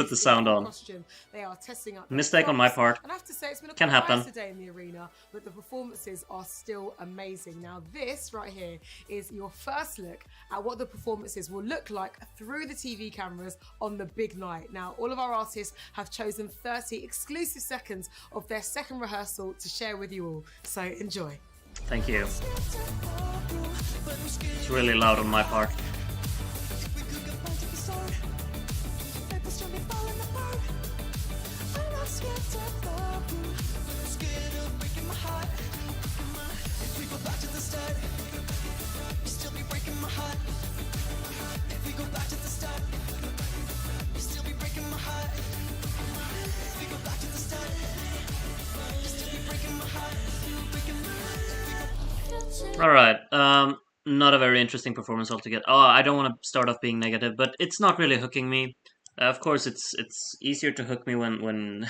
put the sound on. Costume. They are testing out Mistake on my part. and I have to say it's been a Can happen. today in the arena, but the performances are still amazing. Now this right here is your first look at what the performances will look like through the TV cameras on the big night. Now all of our artists have chosen 30 exclusive seconds of their second rehearsal to share with you all, so enjoy. Thank you. It's really loud on my part. Alright, not a very interesting performance altogether. Oh, I don't want to start off being negative, but it's not really hooking me. Of course, it's easier to hook me when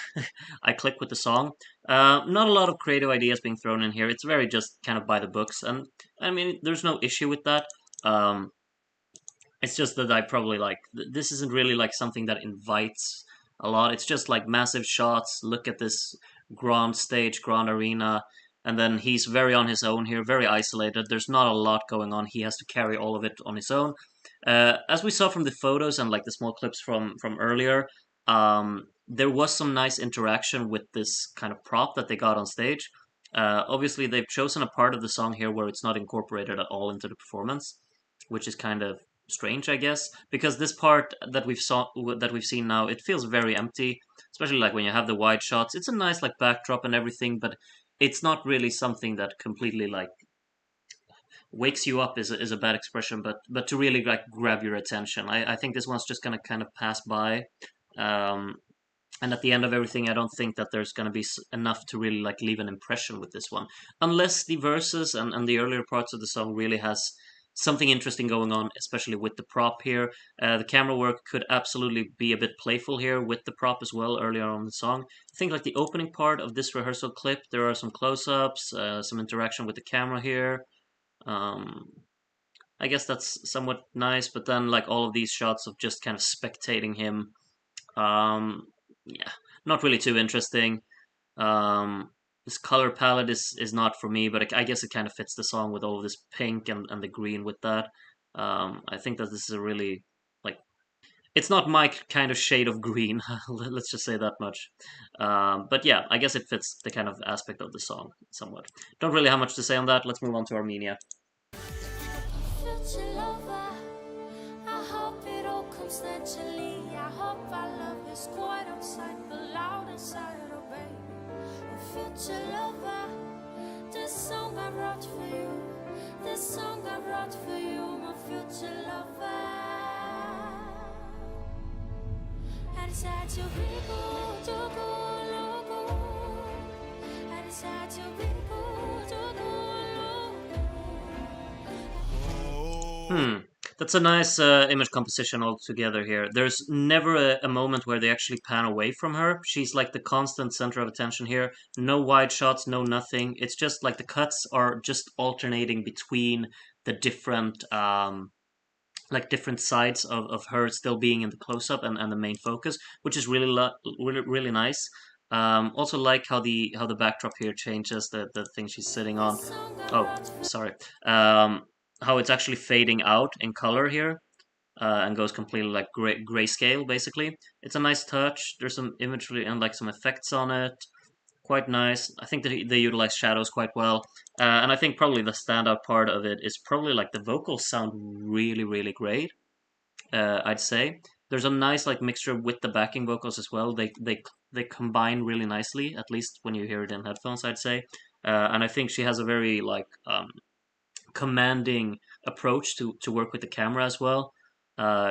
I click with the song. Not a lot of creative ideas being thrown in here. It's very just kind of by the books, and I mean, there's no issue with that. It's just that I probably like this isn't really like something that invites a lot. It's just like massive shots. Look at this grand stage, grand arena, and then he's very on his own here, very isolated. There's not a lot going on. He has to carry all of it on his own. As we saw from the photos and like the small clips from earlier, there was some nice interaction with this kind of prop that they got on stage. Obviously, they've chosen a part of the song here where it's not incorporated at all into the performance, which is kind of strange, I guess, because this part that we've seen now, it feels very empty, especially like when you have the wide shots. It's a nice like backdrop and everything, but it's not really something that completely like wakes you up is a bad expression, but to really like grab your attention. I think this one's just gonna kind of pass by. And at the end of everything, I don't think that there's going to be enough to really like leave an impression with this one, unless the verses and the earlier parts of the song really has something interesting going on, especially with the prop here. The camera work could absolutely be a bit playful here with the prop as well earlier on in the song. I think like the opening part of this rehearsal clip, there are some close-ups, some interaction with the camera here. I guess that's somewhat nice, but then like all of these shots of just kind of spectating him, yeah, not really too interesting. This color palette is not for me, but I guess it kind of fits the song with all of this pink and the green with that. I think that this is a really, like, it's not my kind of shade of green, let's just say that much. But yeah, I guess it fits the kind of aspect of the song somewhat. Don't really have much to say on that. Let's move on to Armenia. Future lover, this song I wrote for you, this song I wrote for you, my future lover. I decided to be good, to go loco. I decided to be good, to go loco. That's a nice image composition altogether here. There's never a moment where they actually pan away from her. She's like the constant center of attention here. No wide shots, no nothing. It's just like the cuts are just alternating between the different like different sides of her still being in the close-up and the main focus, which is really nice. Also like how the backdrop here changes, the thing she's sitting on. Oh, sorry. How it's actually fading out in color here, and goes completely like grayscale, basically. It's a nice touch. There's some imagery and like some effects on it. Quite nice. I think that they utilize shadows quite well. And I think probably the standout part of it is probably like the vocals sound really great, I'd say. There's a nice like mixture with the backing vocals as well. They combine really nicely, at least when you hear it in headphones, I'd say. And I think she has a very like commanding approach to work with the camera as well.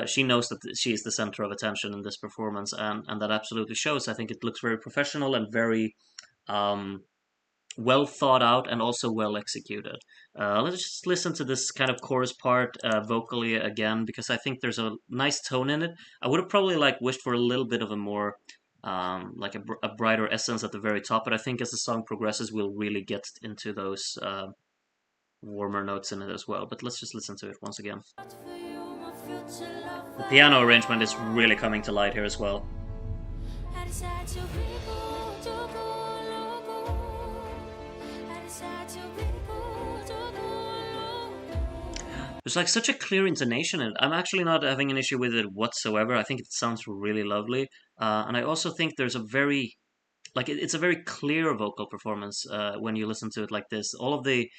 She knows that she is the center of attention in this performance, and that absolutely shows. I think it looks very professional and very well thought out and also well executed. Let's just listen to this kind of chorus part vocally again, because I think there's a nice tone in it. I would have probably like wished for a little bit of a more like a brighter essence at the very top, but I think as the song progresses, we'll really get into those warmer notes in it as well. But let's just listen to it once again. The piano arrangement is really coming to light here as well. decide to be cool, to cool, loco. I decide to be cool, to cool, loco. There's like such a clear intonation, and I'm actually not having an issue with it whatsoever. I think it sounds really lovely, and I also think there's a very it's a very clear vocal performance when you listen to it like this. All of the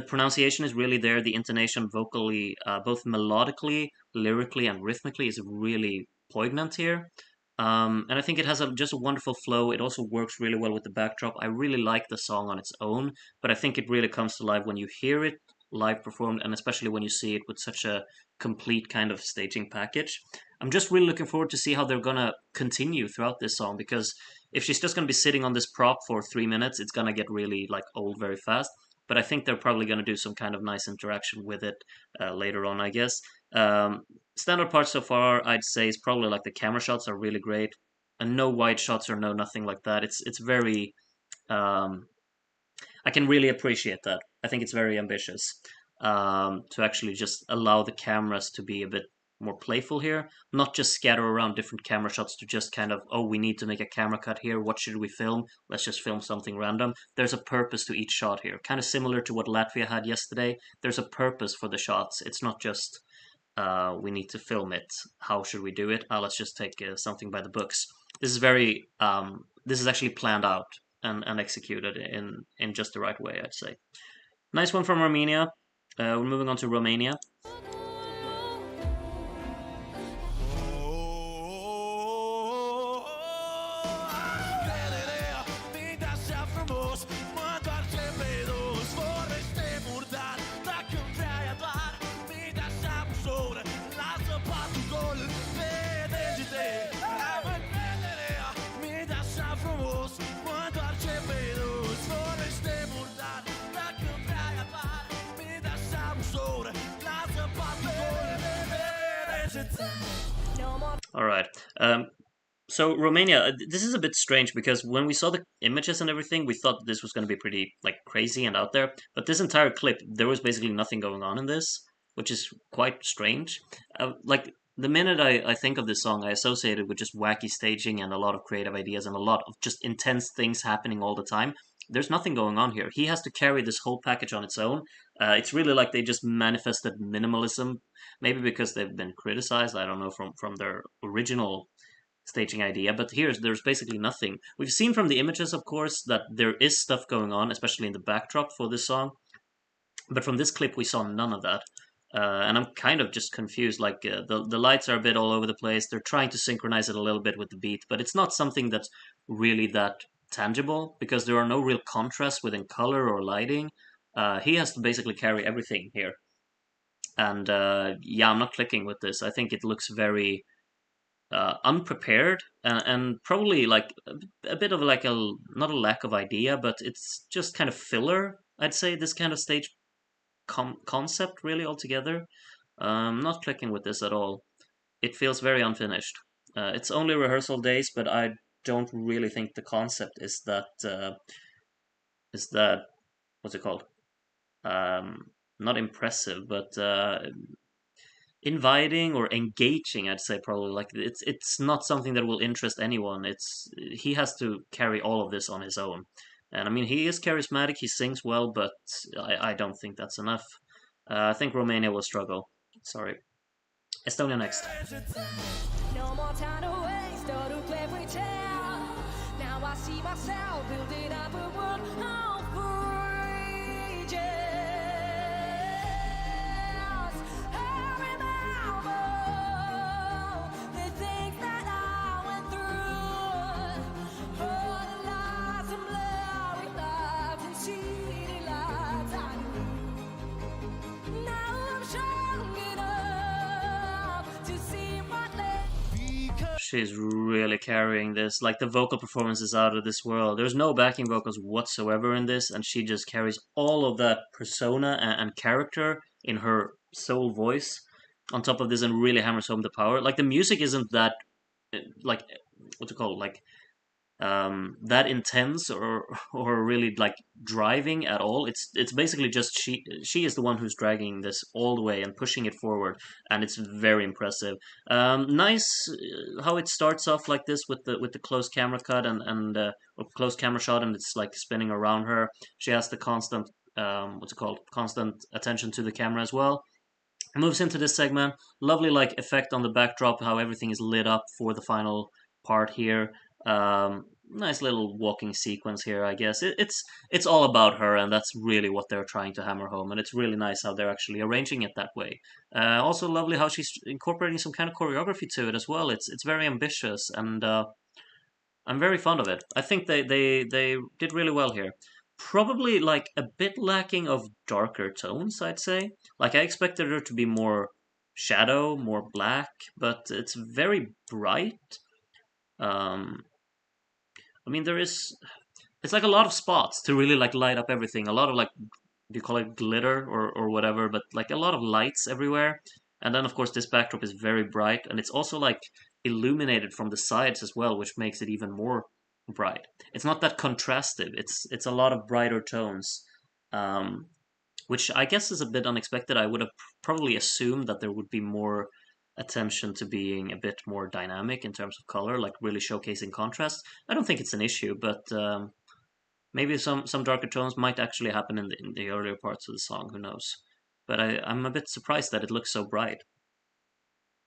pronunciation is really there. The intonation vocally, both melodically, lyrically, and rhythmically, is really poignant here. And I think it has just a wonderful flow. It also works really well with the backdrop. I really like the song on its own, but I think it really comes to life when you hear it live performed, and especially when you see it with such a complete kind of staging package. I'm just really looking forward to see how they're gonna continue throughout this song, because if she's just gonna be sitting on this prop for 3 minutes, it's gonna get really like old very fast. But I think they're probably gonna do some kind of nice interaction with it later on, I guess. Um, Standard part so far, I'd say, is probably like the camera shots are really great, and no wide shots or no nothing like that. It's very um, I can really appreciate that. I think it's very ambitious to actually just allow the cameras to be a bit more playful here, not just scatter around different camera shots to just kind of, oh, we need to make a camera cut here. What should we film? Let's just film something random. There's a purpose to each shot here, kind of similar to what Latvia had yesterday. There's a purpose for the shots. It's not just we need to film it. How should we do it? Let's just take something by the books. This is very this is actually planned out and executed in just the right way, I'd say. Nice one from Armenia. We're moving on to Romania. All right. So Romania, this is a bit strange because when we saw the images and everything, we thought this was going to be pretty like crazy and out there. But this entire clip, there was basically nothing going on in this, which is quite strange. Like the minute I think of this song, I associate it with just wacky staging and a lot of creative ideas and a lot of just intense things happening all the time. There's nothing going on here. He has to carry this whole package on its own. It's really like they just manifested minimalism, maybe because they've been criticized. I don't know, from their original staging idea, but there's basically nothing. We've seen from the images, of course, that there is stuff going on, especially in the backdrop for this song. But from this clip, we saw none of that. And I'm kind of just confused. Like the lights are a bit all over the place. They're trying to synchronize it a little bit with the beat, but it's not something that's really that tangible because there are no real contrasts within color or lighting. He has to basically carry everything here. And yeah, I'm not clicking with this. I think it looks very unprepared and probably like a bit of like not a lack of idea, but it's just kind of filler. I'd say this kind of stage concept really altogether. Not clicking with this at all. It feels very unfinished. It's only rehearsal days, but I don't really think the concept is that what's it called? Not impressive, but inviting or engaging, I'd say. Probably like it's not something that will interest anyone. He has to carry all of this on his own, and I mean he is charismatic, he sings well, but I don't think that's enough. I think Romania will struggle. Sorry. Estonia next. No more time to waste or to play pretend. Now I see myself building up a world of bridges. I remember the things that I went through. All the lies and blurry lives and cheating lies I knew. Now I'm strong enough to see what lay. She's really carrying this. Like the vocal performance is out of this world. There's no backing vocals whatsoever in this, and she just carries all of that persona and character in her soul voice on top of this and really hammers home the power. Like the music isn't that like what's it called? Like that intense or really like driving at all. It's basically just she is the one who's dragging this all the way and pushing it forward, and it's very impressive. Nice how it starts off like this with the close camera cut and or close camera shot, and it's like spinning around her. She has the constant what's it called, constant attention to the camera as well. Moves into this segment. Lovely like effect on the backdrop, how everything is lit up for the final part here. Nice little walking sequence here, I guess. It's all about her, and that's really what they're trying to hammer home. And it's really nice how they're actually arranging it that way. Also lovely how she's incorporating some kind of choreography to it as well. It's very ambitious, and I'm very fond of it. I think they did really well here. Probably like a bit lacking of darker tones, I'd say. Like I expected her to be more shadow, more black, but it's very bright. Um, I mean, it's like a lot of spots to really like light up everything. A lot of like, do you call it glitter or whatever? But like a lot of lights everywhere. And then of course this backdrop is very bright, and it's also like illuminated from the sides as well, which makes it even more bright. It's not that contrastive. It's a lot of brighter tones, um, which I guess is a bit unexpected. I would have probably assumed that there would be more attention to being a bit more dynamic in terms of color, like really showcasing contrast. I don't think it's an issue, but maybe some darker tones might actually happen in the earlier parts of the song. Who knows? But I'm a bit surprised that it looks so bright.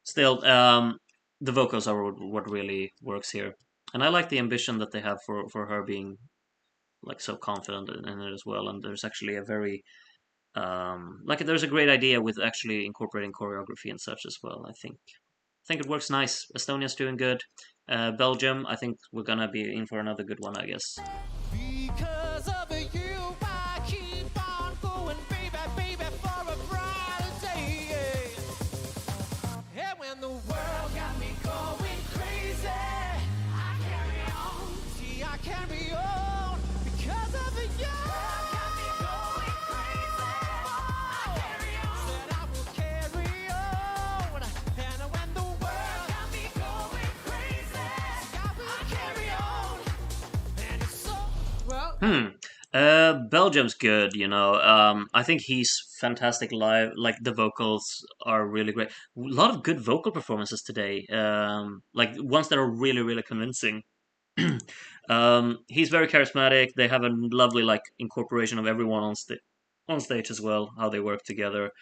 Still, the vocals are what really works here, and I like the ambition that they have for her being like so confident in it as well. And there's actually a very like there's a great idea with actually incorporating choreography and such as well. I think it works nice. Estonia's doing good. Belgium, I think we're gonna be in for another good one, I guess. Because of you, I keep on going, baby, baby, for a brighter day. And when the world got me going crazy, I carry on. See, I carry on because of you. World got me going crazy. I carry on. Said I will carry on. And when the world got me going crazy, I will carry on. And it's so. Well, Belgium's good, you know. I think he's fantastic live. Like the vocals are really great. A lot of good vocal performances today. Like ones that are really, really convincing. He's very charismatic. They have a lovely like incorporation of everyone on stage as well. How they work together.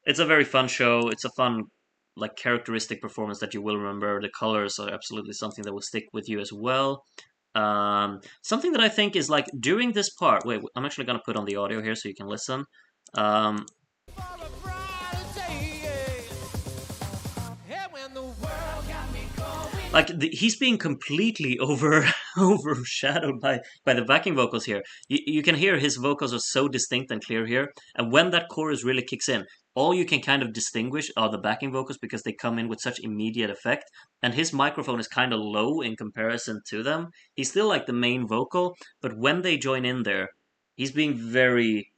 It's a very fun show. It's a fun like characteristic performance that you will remember. The colors are absolutely something that will stick with you as well. Something that I think is like during this part. Wait, I'm actually gonna put on the audio here so you can listen. Um, For a brighter day. And when the world got me going. like he's being completely overshadowed by the backing vocals here. You can hear his vocals are so distinct and clear here, and when that chorus really kicks in, all you can kind of distinguish are the backing vocals because they come in with such immediate effect, and his microphone is kind of low in comparison to them. He's still like the main vocal, but when they join in there, he's being very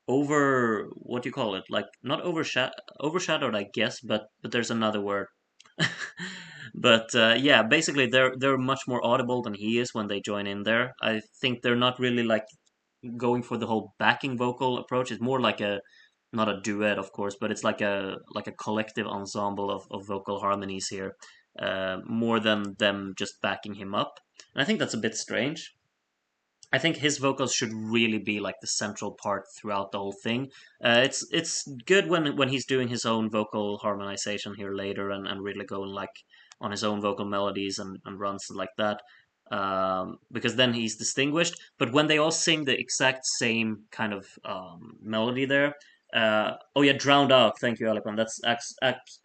over, what do you call it, like not overshadowed, I guess, but there's another word. But yeah, basically they're much more audible than he is when they join in there. I think they're not really like going for the whole backing vocal approach. It's more like a, not a duet, of course, but it's like a collective ensemble of vocal harmonies here, more than them just backing him up. And I think that's a bit strange. I think his vocals should really be like the central part throughout the whole thing. It's good when he's doing his own vocal harmonization here later and really going like on his own vocal melodies and runs like that. Because then he's distinguished. But when they all sing the exact same kind of melody there, oh yeah, drowned out. Thank you, Alipon. That's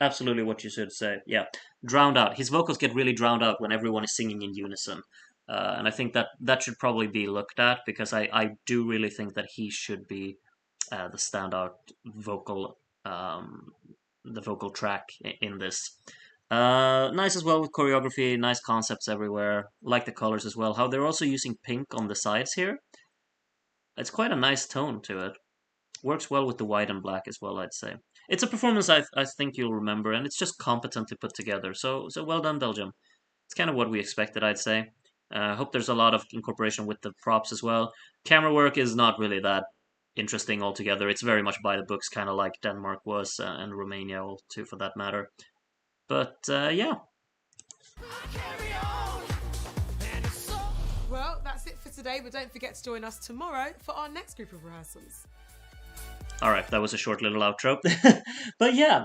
absolutely what you should say. Yeah, drowned out. His vocals get really drowned out when everyone is singing in unison. And I think that should probably be looked at because I do really think that he should be the standout vocal, the vocal track in this. Nice as well with choreography, nice concepts everywhere. Like the colors as well. How they're also using pink on the sides here. It's quite a nice tone to it. Works well with the white and black as well, I'd say. It's a performance I think you'll remember, and it's just competently put together. So well done, Belgium. It's kind of what we expected, I'd say. Hope there's a lot of incorporation with the props as well. Camera work is not really that interesting altogether. It's very much by the books, kind of like Denmark was, and Romania too, for that matter. But yeah. Well, that's it for today, but don't forget to join us tomorrow for our next group of rehearsals. All right, that was a short little outro. But yeah,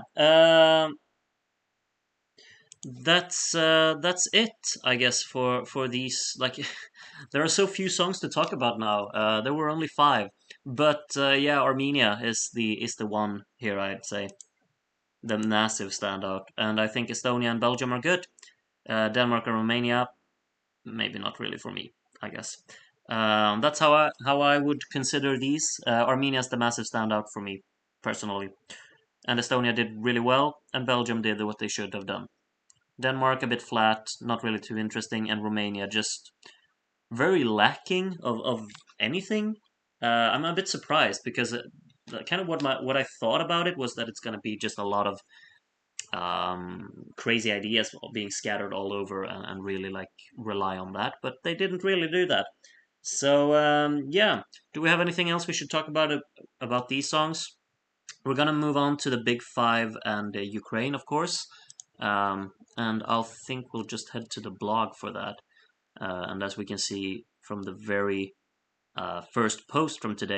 that's it, I guess, for these. Like, there are so few songs to talk about now. There were only 5, but yeah, Armenia is the one here, I'd say, the massive standout, and I think Estonia and Belgium are good. Denmark and Romania, maybe not really for me, I guess. That's how I would consider these. Armenia's the massive standout for me personally, and Estonia did really well, and Belgium did what they should have done. Denmark a bit flat, not really too interesting, and Romania just very lacking of anything. I'm a bit surprised because kind of what I thought about it was that it's going to be just a lot of crazy ideas being scattered all over and really like rely on that, but they didn't really do that. So yeah, do we have anything else we should talk about these songs? We're gonna move on to the Big Five and Ukraine, of course, and I'll think we'll just head to the blog for that. And as we can see from the very first post from today,